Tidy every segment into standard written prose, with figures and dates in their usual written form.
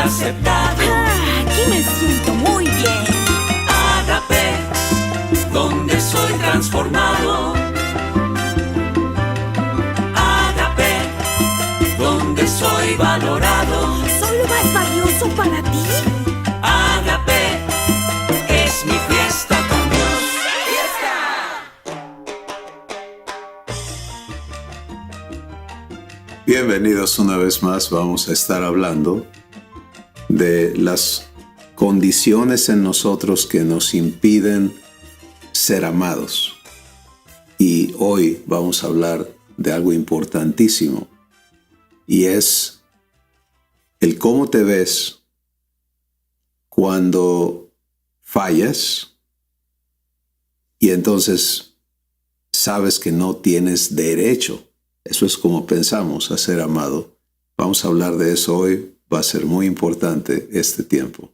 aceptado. Aquí me siento muy bien. Ágape, donde soy transformado. Ágape, donde soy valorado. ¿Soy lo más valioso para ti? Ágape, es mi fiesta con Dios. Bienvenidos una vez más. Vamos a estar hablando de las condiciones en nosotros que nos impiden ser amados. Y hoy vamos a hablar de algo importantísimo, y es el cómo te ves cuando fallas y entonces sabes que no tienes derecho. Eso es como pensamos a ser amado. Vamos a hablar de eso hoy. Va a ser muy importante este tiempo.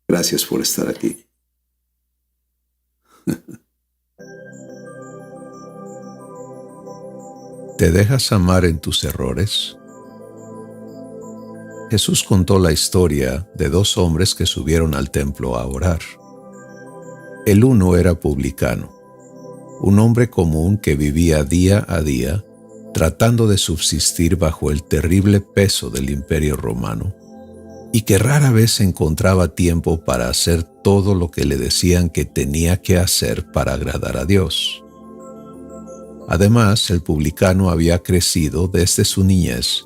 Gracias por estar aquí. ¿Te dejas amar en tus errores? Jesús contó la historia de dos hombres que subieron al templo a orar. El uno era publicano, un hombre común que vivía día a día tratando de subsistir bajo el terrible peso del Imperio Romano, y que rara vez encontraba tiempo para hacer todo lo que le decían que tenía que hacer para agradar a Dios. Además, el publicano había crecido desde su niñez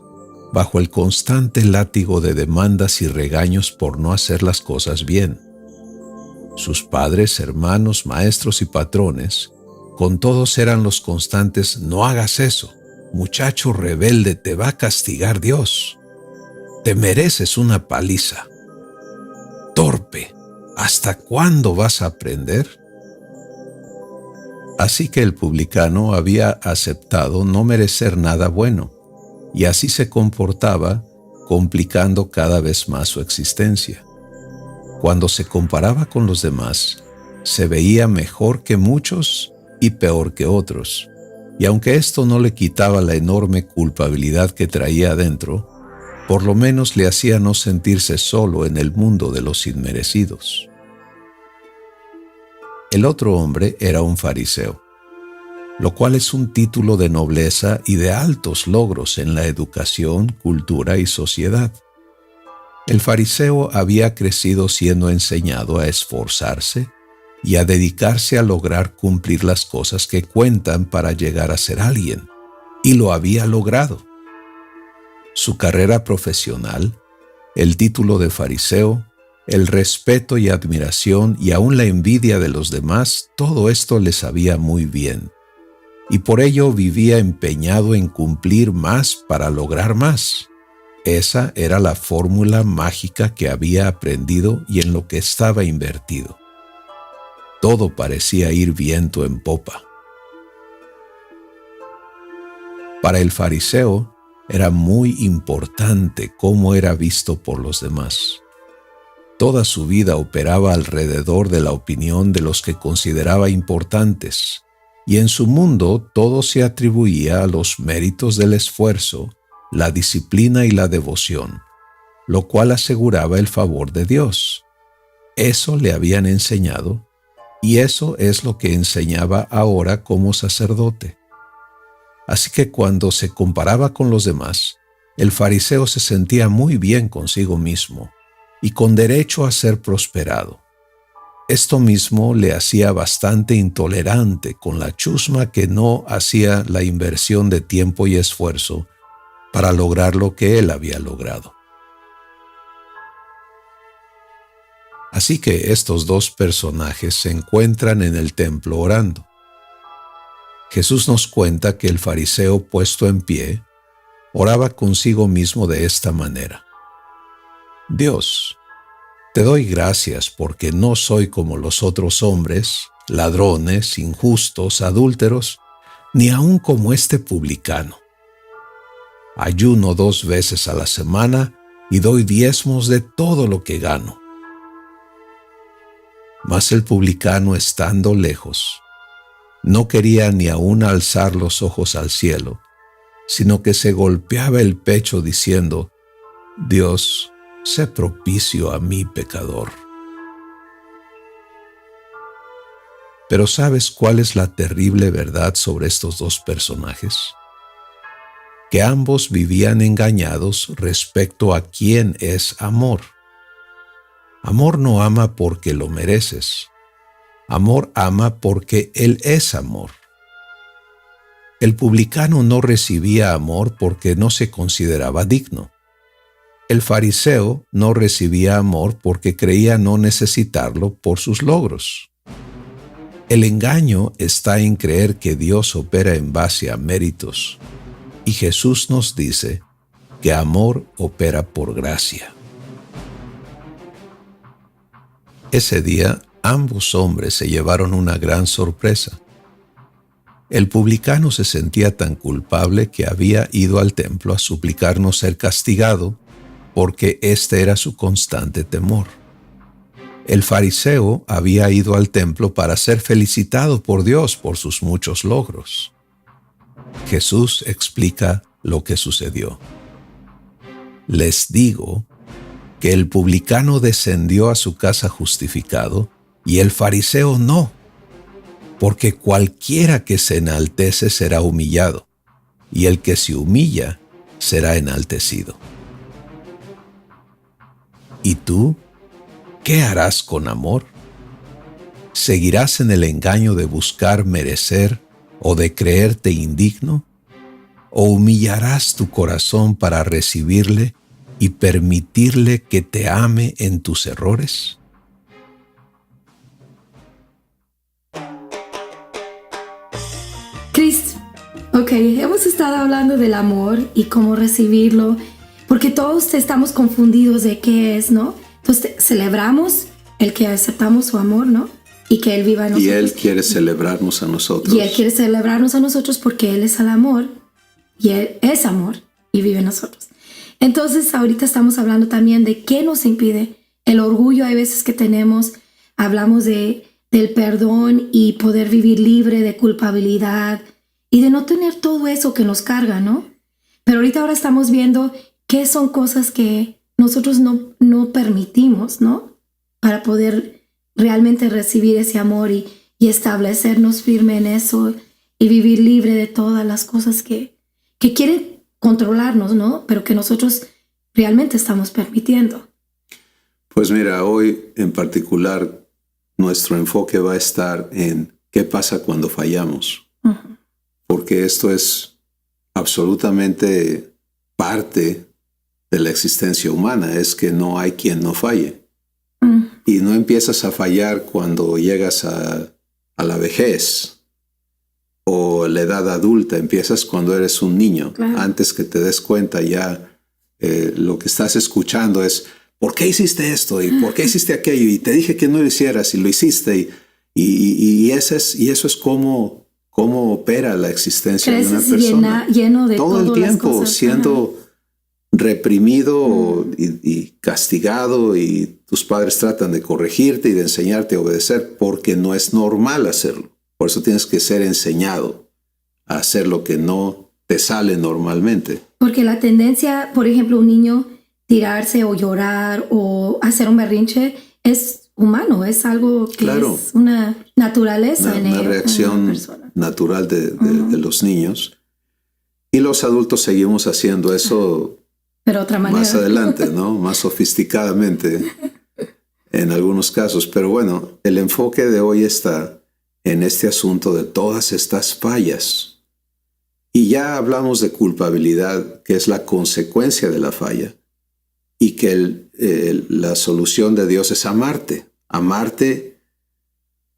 bajo el constante látigo de demandas y regaños por no hacer las cosas bien. Sus padres, hermanos, maestros y patrones, con todos eran los constantes: no hagas eso, muchacho rebelde, te va a castigar Dios. Te mereces una paliza. Torpe, ¿hasta cuándo vas a aprender? Así que el publicano había aceptado no merecer nada bueno, y así se comportaba, complicando cada vez más su existencia. Cuando se comparaba con los demás, se veía mejor que muchos y peor que otros. Y aunque esto no le quitaba la enorme culpabilidad que traía adentro, por lo menos le hacía no sentirse solo en el mundo de los inmerecidos. El otro hombre era un fariseo, lo cual es un título de nobleza y de altos logros en la educación, cultura y sociedad. El fariseo había crecido siendo enseñado a esforzarse y a dedicarse a lograr cumplir las cosas que cuentan para llegar a ser alguien, y lo había logrado. Su carrera profesional, el título de fariseo, el respeto y admiración y aún la envidia de los demás, todo esto le sabía muy bien, y por ello vivía empeñado en cumplir más para lograr más. Esa era la fórmula mágica que había aprendido y en lo que estaba invertido. Todo parecía ir viento en popa. Para el fariseo era muy importante cómo era visto por los demás. Toda su vida operaba alrededor de la opinión de los que consideraba importantes, y en su mundo todo se atribuía a los méritos del esfuerzo, la disciplina y la devoción, lo cual aseguraba el favor de Dios. Eso le habían enseñado, y eso es lo que enseñaba ahora como sacerdote. Así que cuando se comparaba con los demás, el fariseo se sentía muy bien consigo mismo y con derecho a ser prosperado. Esto mismo le hacía bastante intolerante con la chusma que no hacía la inversión de tiempo y esfuerzo para lograr lo que él había logrado. Así que estos dos personajes se encuentran en el templo orando. Jesús nos cuenta que el fariseo, puesto en pie, oraba consigo mismo de esta manera: Dios, te doy gracias porque no soy como los otros hombres, ladrones, injustos, adúlteros, ni aun como este publicano. Ayuno 2 veces a la semana y doy diezmos de todo lo que gano. Mas el publicano, estando lejos, no quería ni aún alzar los ojos al cielo, sino que se golpeaba el pecho diciendo: Dios, sé propicio a mí, pecador. Pero ¿sabes cuál es la terrible verdad sobre estos dos personajes? Que ambos vivían engañados respecto a quién es amor. Amor no ama porque lo mereces. Amor ama porque Él es amor. El publicano no recibía amor porque no se consideraba digno. El fariseo no recibía amor porque creía no necesitarlo por sus logros. El engaño está en creer que Dios opera en base a méritos, y Jesús nos dice que amor opera por gracia. Ese día, ambos hombres se llevaron una gran sorpresa. El publicano se sentía tan culpable que había ido al templo a suplicar no ser castigado, porque este era su constante temor. El fariseo había ido al templo para ser felicitado por Dios por sus muchos logros. Jesús explica lo que sucedió. Les digo que el publicano descendió a su casa justificado y el fariseo no, porque cualquiera que se enaltece será humillado, y el que se humilla será enaltecido. ¿Y tú, qué harás con amor? ¿Seguirás en el engaño de buscar merecer o de creerte indigno? ¿O humillarás tu corazón para recibirle y permitirle que te ame en tus errores? Chris, hemos estado hablando del amor y cómo recibirlo, porque todos estamos confundidos de qué es, ¿no? Entonces celebramos el que aceptamos su amor, ¿no? Y que Él viva en nosotros. Y Él quiere celebrarnos a nosotros. Y Él quiere celebrarnos a nosotros porque Él es el amor, y Él es amor y vive en nosotros. Entonces ahorita estamos hablando también de qué nos impide. El orgullo hay veces que tenemos, hablamos del perdón y poder vivir libre de culpabilidad y de no tener todo eso que nos carga, ¿no? Pero ahora estamos viendo qué son cosas que nosotros no permitimos, ¿no? Para poder realmente recibir ese amor y establecernos firme en eso y vivir libre de todas las cosas que quieren controlarnos, ¿no? Pero que nosotros realmente estamos permitiendo. Pues mira, hoy en particular nuestro enfoque va a estar en qué pasa cuando fallamos. Uh-huh. Porque esto es absolutamente parte de la existencia humana, es que no hay quien no falle. Uh-huh. Y no empiezas a fallar cuando llegas a la vejez o la edad adulta, empiezas cuando eres un niño. Claro. Antes que te des cuenta ya lo que estás escuchando es ¿por qué hiciste esto? ¿Y por qué hiciste aquello? Y te dije que no lo hicieras y lo hiciste. Y eso es cómo opera la existencia de una persona. Lleno de todo el tiempo siendo reprimido y castigado, y tus padres tratan de corregirte y de enseñarte a obedecer porque no es normal hacerlo. Por eso tienes que ser enseñado a hacer lo que no te sale normalmente. Porque la tendencia, por ejemplo, un niño tirarse o llorar o hacer un berrinche es humano, es algo que es una naturaleza una reacción natural de los niños. Y los adultos seguimos haciendo eso, pero otra manera. Más adelante, ¿no? Más sofisticadamente en algunos casos. Pero bueno, el enfoque de hoy está en este asunto de todas estas fallas. Y ya hablamos de culpabilidad, que es la consecuencia de la falla. Y que la solución de Dios es amarte. Amarte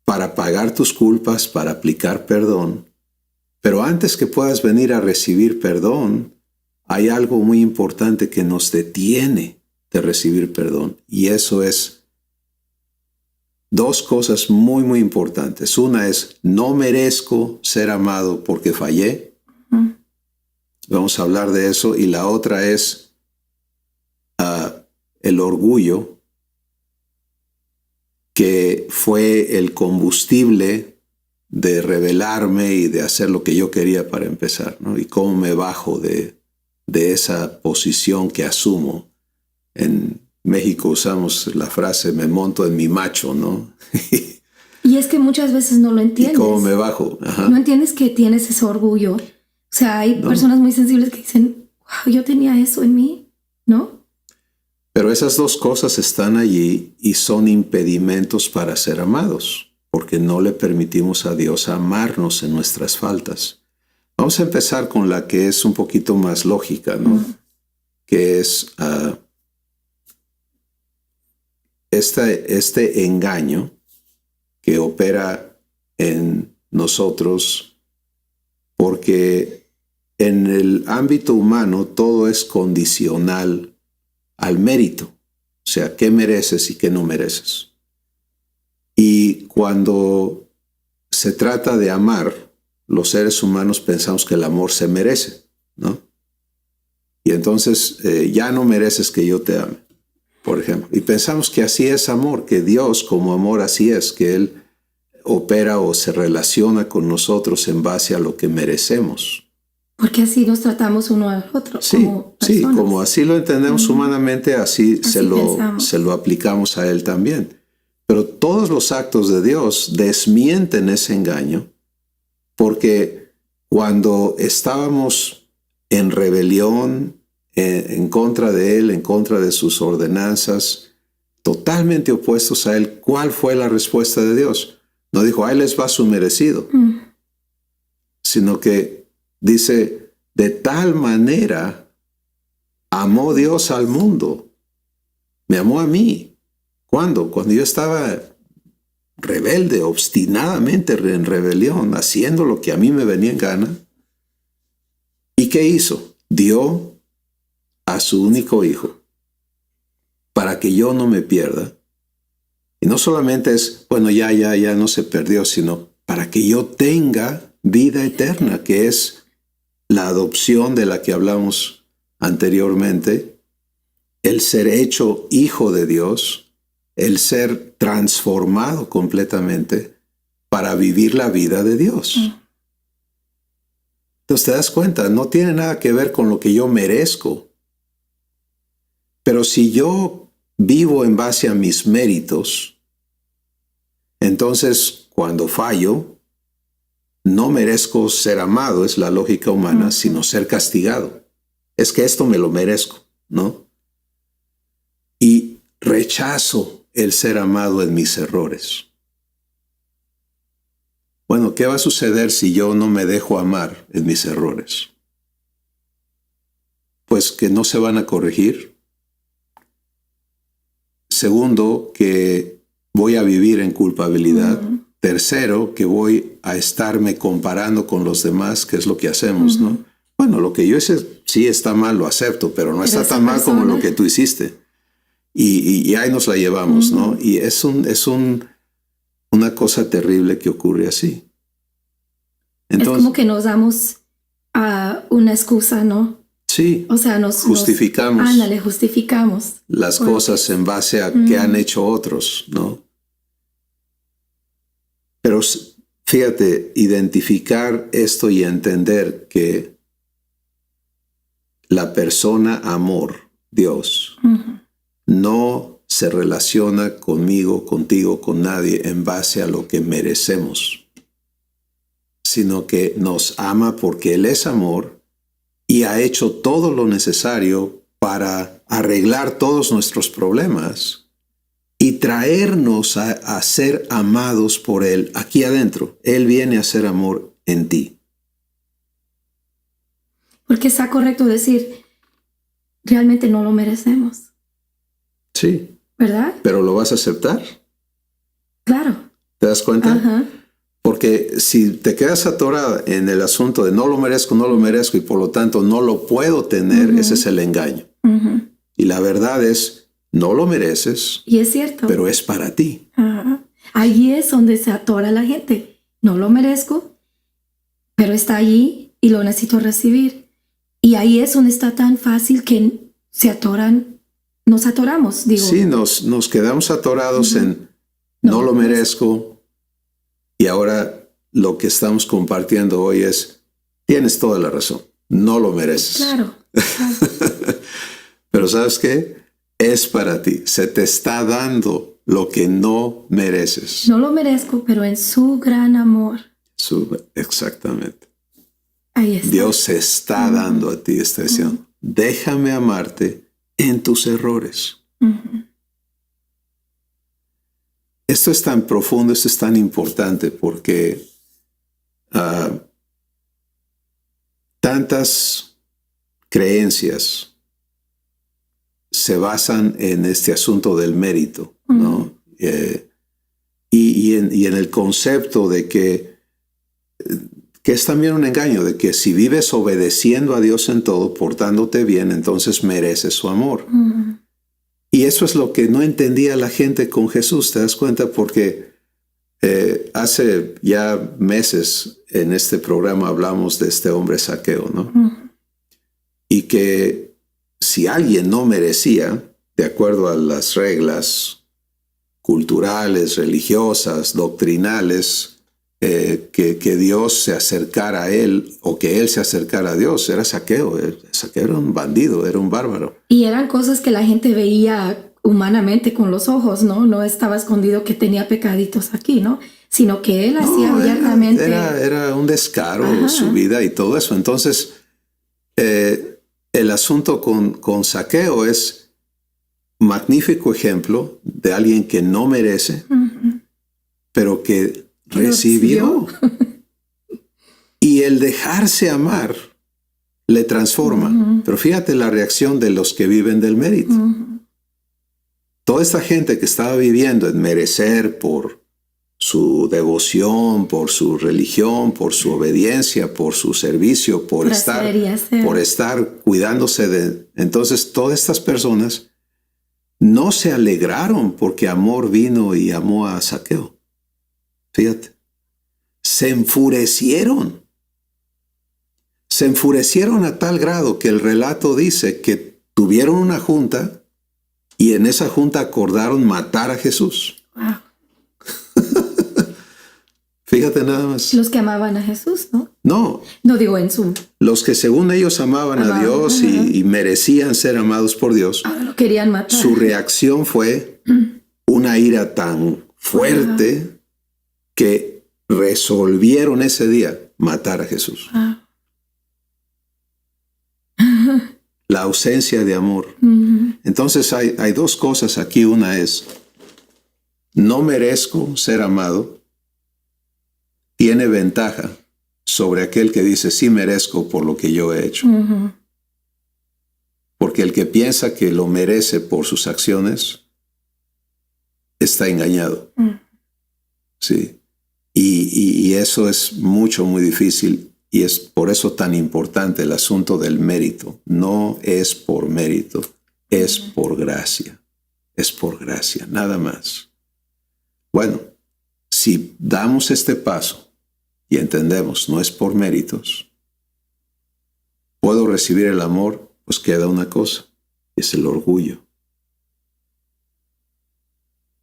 para pagar tus culpas, para aplicar perdón. Pero antes que puedas venir a recibir perdón, hay algo muy importante que nos detiene de recibir perdón. Y eso es dos cosas muy, muy importantes. Una es, no merezco ser amado porque fallé. Vamos a hablar de eso. Y la otra es el orgullo, que fue el combustible de rebelarme y de hacer lo que yo quería para empezar, ¿no? Y cómo me bajo de esa posición que asumo en México usamos la frase me monto en mi macho, ¿no? Y es que muchas veces no lo entiendes. ¿Y cómo me bajo? Ajá. No entiendes que tienes ese orgullo. O sea, hay personas muy sensibles que dicen, wow, yo tenía eso en mí, ¿no? Pero esas dos cosas están allí y son impedimentos para ser amados, porque no le permitimos a Dios amarnos en nuestras faltas. Vamos a empezar con la que es un poquito más lógica, ¿no? Que es este engaño que opera en nosotros, porque en el ámbito humano todo es condicional al mérito, o sea, qué mereces y qué no mereces. Y cuando se trata de amar, los seres humanos pensamos que el amor se merece, ¿no? Y entonces ya no mereces que yo te ame, por ejemplo. Y pensamos que así es amor, que Dios como amor así es, que Él opera o se relaciona con nosotros en base a lo que merecemos. Porque así nos tratamos uno al otro. Sí, como sí, personas. como así lo entendemos humanamente, así se pensamos. lo aplicamos a Él también. Pero todos los actos de Dios desmienten ese engaño, porque cuando estábamos en rebelión, en contra de Él, en contra de sus ordenanzas, totalmente opuestos a Él, ¿cuál fue la respuesta de Dios? No dijo, ahí les va su merecido, sino que dice, de tal manera amó Dios al mundo, me amó a mí. ¿Cuándo? Cuando yo estaba rebelde, obstinadamente en rebelión, haciendo lo que a mí me venía en gana. ¿Y qué hizo? Dio a su único hijo para que yo no me pierda. Y no solamente es, bueno, ya no se perdió, sino para que yo tenga vida eterna, que es la adopción de la que hablamos anteriormente, el ser hecho hijo de Dios, el ser transformado completamente para vivir la vida de Dios. Entonces te das cuenta, no tiene nada que ver con lo que yo merezco. Pero si yo vivo en base a mis méritos, entonces cuando fallo, no merezco ser amado, es la lógica humana, sino ser castigado. Es que esto me lo merezco, ¿no? Y rechazo el ser amado en mis errores. Bueno, ¿qué va a suceder si yo no me dejo amar en mis errores? Pues que no se van a corregir. Segundo, que voy a vivir en culpabilidad. Tercero, que voy a estarme comparando con los demás, que es lo que hacemos, ¿no? Bueno, lo que yo hice sí está mal, lo acepto, pero no está tan mal como lo que tú hiciste. Y ahí nos la llevamos, ¿no? Y es una cosa terrible que ocurre así. Entonces, es como que nos damos una excusa, ¿no? Sí, o sea, justificamos. Ándale, justificamos las cosas en base a que han hecho otros, ¿no? Pero fíjate, identificar esto y entender que la persona amor, Dios, no se relaciona conmigo, contigo, con nadie en base a lo que merecemos, sino que nos ama porque Él es amor y ha hecho todo lo necesario para arreglar todos nuestros problemas y traernos a ser amados por Él aquí adentro. Él viene a ser amor en ti. Porque está correcto decir, realmente no lo merecemos. Sí. ¿Verdad? Pero lo vas a aceptar. Claro. ¿Te das cuenta? Ajá. Porque si te quedas atorada en el asunto de no lo merezco y por lo tanto no lo puedo tener, ese es el engaño. Y la verdad es, no lo mereces. Y es cierto. Pero es para ti. Ajá. Ahí es donde se atora la gente. No lo merezco, pero está allí y lo necesito recibir. Y ahí es donde está tan fácil que se atoran, nos atoramos, digo. Sí, nos quedamos atorados en no lo merezco. Y ahora lo que estamos compartiendo hoy es, tienes toda la razón, no lo mereces. Claro. Pero ¿sabes qué? es para ti. Se te está dando lo que no mereces. No lo merezco, pero en su gran amor. Exactamente. Ahí está. Dios se está dando a ti, está diciendo, déjame amarte en tus errores. Esto es tan profundo, esto es tan importante porque tantas creencias se basan en este asunto del mérito, ¿no? Y en el concepto de que es también un engaño, de que si vives obedeciendo a Dios en todo, portándote bien, entonces mereces su amor. Y eso es lo que no entendía la gente con Jesús, ¿te das cuenta? Porque hace ya meses en este programa hablamos de este hombre Zaqueo, ¿no? Y que si alguien no merecía, de acuerdo a las reglas culturales, religiosas, doctrinales, que Dios se acercara a él o que él se acercara a Dios, era Zaqueo. Zaqueo era un bandido, era un bárbaro. Y eran cosas que la gente veía humanamente con los ojos, ¿no? No estaba escondido que tenía pecaditos aquí, ¿no? Sino que él hacía abiertamente. Era un descaro su vida y todo eso. Entonces, el asunto con Zaqueo es un magnífico ejemplo de alguien que no merece, pero que recibió. Y el dejarse amar le transforma. Pero fíjate la reacción de los que viven del mérito. Toda esta gente que estaba viviendo en merecer por su devoción, por su religión, por su obediencia, por su servicio, por estar cuidándose de... Entonces todas estas personas no se alegraron porque amor vino y amó a Zaqueo. Fíjate. Se enfurecieron. Se enfurecieron a tal grado que el relato dice que tuvieron una junta y en esa junta acordaron matar a Jesús. Wow. Fíjate nada más. Los que amaban a Jesús, ¿no? No. No digo en su... Los que según ellos amaban a Dios y merecían ser amados por Dios. Ahora lo querían matar. Su reacción fue una ira tan fuerte que resolvieron ese día matar a Jesús. La ausencia de amor. Entonces hay dos cosas aquí. Una es, no merezco ser amado. Tiene ventaja sobre aquel que dice, sí merezco por lo que yo he hecho. Porque el que piensa que lo merece por sus acciones está engañado. Sí. Y eso es muy difícil. Y es por eso tan importante el asunto del mérito. No es por mérito, es por gracia. Es por gracia, nada más. Bueno, si damos este paso y entendemos, no es por méritos, puedo recibir el amor, pues queda una cosa, es el orgullo.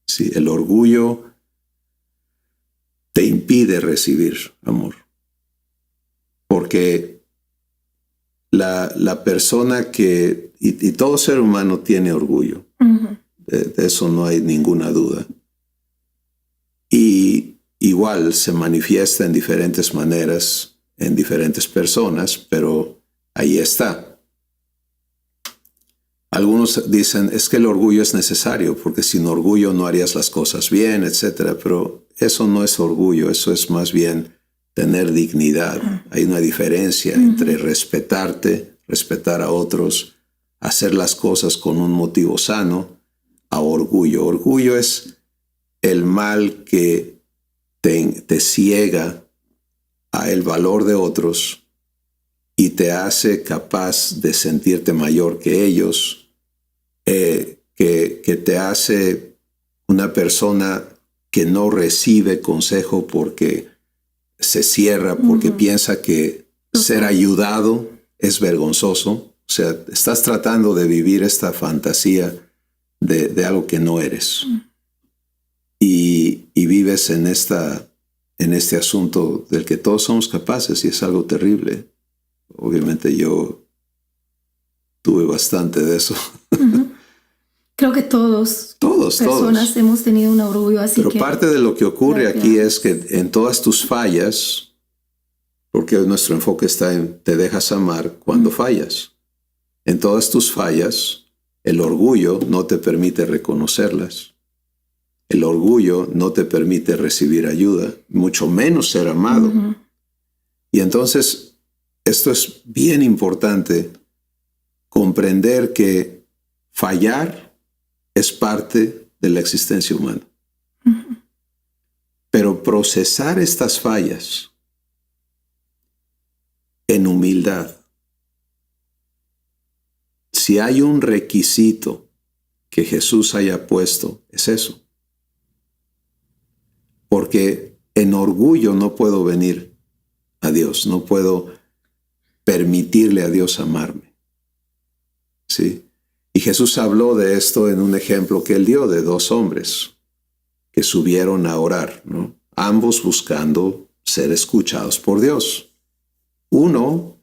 Sí, el orgullo te impide recibir amor. Porque la persona que, y todo ser humano tiene orgullo, de eso no hay ninguna duda. Y igual se manifiesta en diferentes maneras, en diferentes personas, pero ahí está. Algunos dicen, es que el orgullo es necesario, porque sin orgullo no harías las cosas bien, etc. Pero eso no es orgullo, eso es más bien tener dignidad. Hay una diferencia entre respetarte, respetar a otros, hacer las cosas con un motivo sano, a orgullo. Orgullo es el mal que te ciega a el valor de otros y te hace capaz de sentirte mayor que ellos, que te hace una persona que no recibe consejo porque se cierra, porque piensa que ser ayudado es vergonzoso. O sea, estás tratando de vivir esta fantasía de algo que no eres. Y vives en este asunto del que todos somos capaces y es algo terrible. Obviamente yo tuve bastante de eso. Creo que todos personas hemos tenido un orgullo así. Pero parte de lo que ocurre aquí es que en todas tus fallas, porque nuestro enfoque está en te dejas amar cuando fallas. En todas tus fallas, el orgullo no te permite reconocerlas. El orgullo no te permite recibir ayuda, mucho menos ser amado. Y entonces, esto es bien importante, comprender que fallar es parte de la existencia humana. Pero procesar estas fallas en humildad. Si hay un requisito que Jesús haya puesto, es eso. Porque en orgullo no puedo venir a Dios, no puedo permitirle a Dios amarme. ¿Sí? Y Jesús habló de esto en un ejemplo que él dio de 2 hombres que subieron a orar, ¿no? Ambos buscando ser escuchados por Dios. Uno,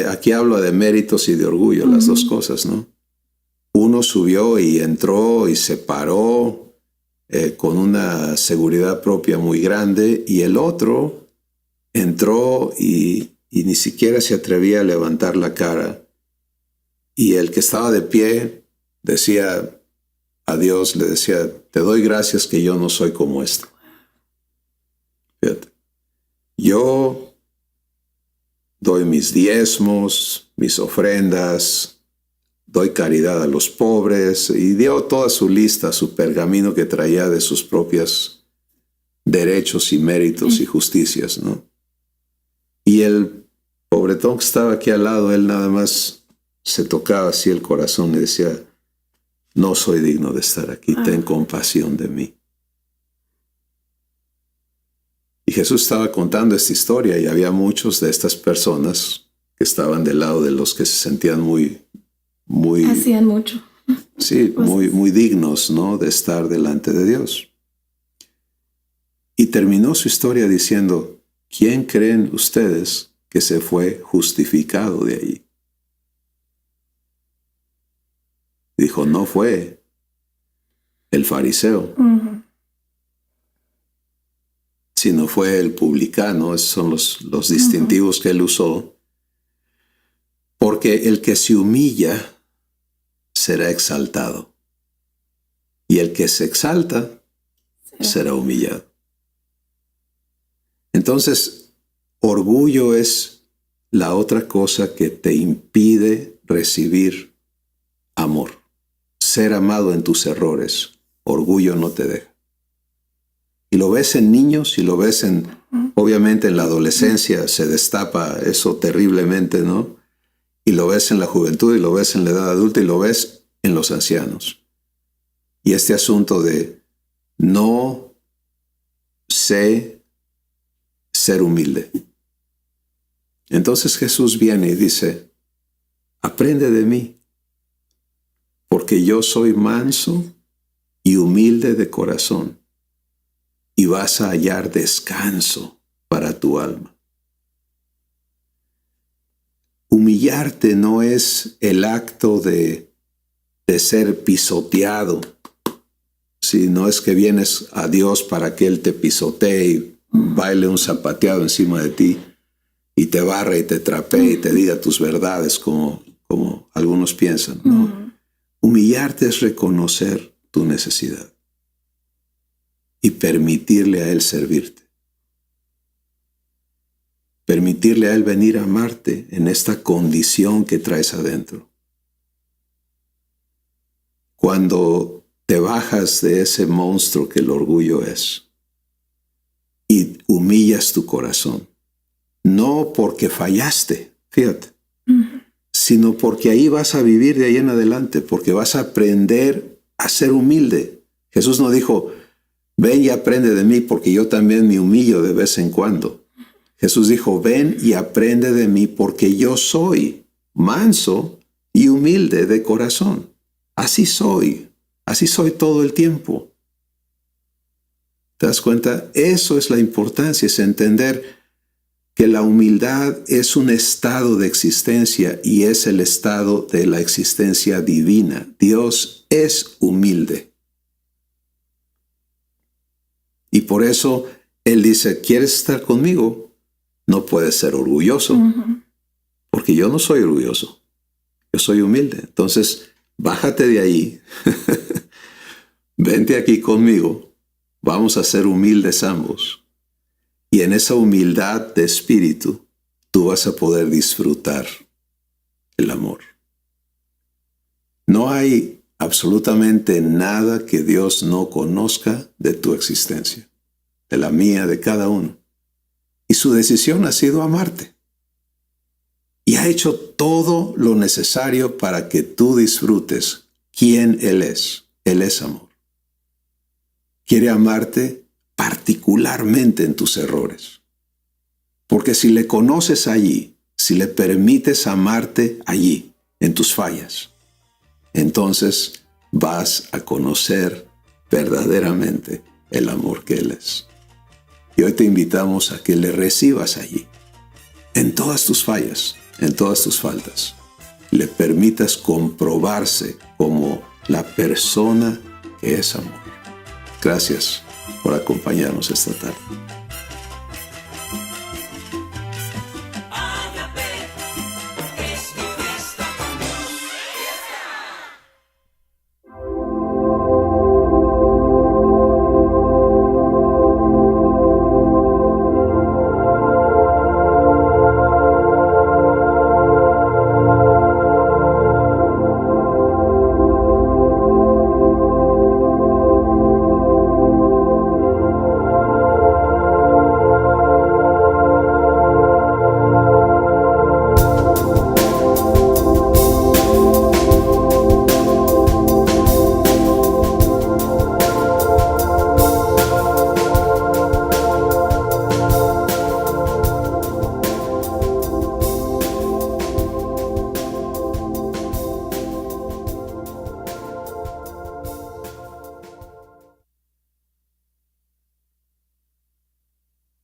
aquí hablo de méritos y de orgullo, las dos cosas, ¿no? Uno subió y entró y se paró con una seguridad propia muy grande, y el otro entró y ni siquiera se atrevía a levantar la cara. Y el que estaba de pie decía a Dios, le decía, te doy gracias que yo no soy como este. Fíjate, yo doy mis diezmos, mis ofrendas, doy caridad a los pobres, y dio toda su lista, su pergamino que traía de sus propios derechos y méritos y justicias, ¿no? Y el pobretón que estaba aquí al lado, él nada más se tocaba así el corazón y decía, no soy digno de estar aquí, ten compasión de mí. Y Jesús estaba contando esta historia, y había muchos de estas personas que estaban del lado de los que se sentían muy hacían mucho. Sí, muy dignos, ¿no?, de estar delante de Dios. Y terminó su historia diciendo, ¿quién creen ustedes que se fue justificado de allí? Dijo, no fue el fariseo, sino fue el publicano. Esos son los distintivos que él usó. Porque el que se humilla será exaltado, y el que se exalta será humillado. Entonces, orgullo es la otra cosa que te impide recibir amor. Ser amado en tus errores, orgullo no te deja. Y lo ves en niños, y lo ves obviamente en la adolescencia se destapa eso terriblemente, ¿no? Y lo ves en la juventud, y lo ves en la edad adulta, y lo ves en los ancianos. Y este asunto de no sé ser humilde. Entonces Jesús viene y dice, aprende de mí, porque yo soy manso y humilde de corazón, y vas a hallar descanso para tu alma. Humillarte no es el acto de ser pisoteado. Si no es que vienes a Dios para que Él te pisotee y baile un zapateado encima de ti y te barre y te trapee y te diga tus verdades como algunos piensan, ¿no? Humillarte es reconocer tu necesidad y permitirle a Él servirte. Permitirle a Él venir a amarte en esta condición que traes adentro. Cuando te bajas de ese monstruo que el orgullo es y humillas tu corazón, no porque fallaste, fíjate, sino porque ahí vas a vivir de ahí en adelante, porque vas a aprender a ser humilde. Jesús no dijo, ven y aprende de mí porque yo también me humillo de vez en cuando. Jesús dijo, ven y aprende de mí porque yo soy manso y humilde de corazón. Así soy todo el tiempo. ¿Te das cuenta? Eso es la importancia, es entender, que la humildad es un estado de existencia y es el estado de la existencia divina. Dios es humilde. Y por eso Él dice, ¿quieres estar conmigo? No puedes ser orgulloso, porque yo no soy orgulloso. Yo soy humilde. Entonces, bájate de ahí. Vente aquí conmigo. Vamos a ser humildes ambos. Y en esa humildad de espíritu, tú vas a poder disfrutar el amor. No hay absolutamente nada que Dios no conozca de tu existencia, de la mía, de cada uno. Y su decisión ha sido amarte. Y ha hecho todo lo necesario para que tú disfrutes quién Él es. Él es amor. Quiere amarte particularmente en tus errores. Porque si le conoces allí, si le permites amarte allí, en tus fallas, entonces vas a conocer verdaderamente el amor que Él es. Y hoy te invitamos a que le recibas allí, en todas tus fallas, en todas tus faltas. Le permitas comprobarse como la persona que es amor. Gracias por acompañarnos esta tarde.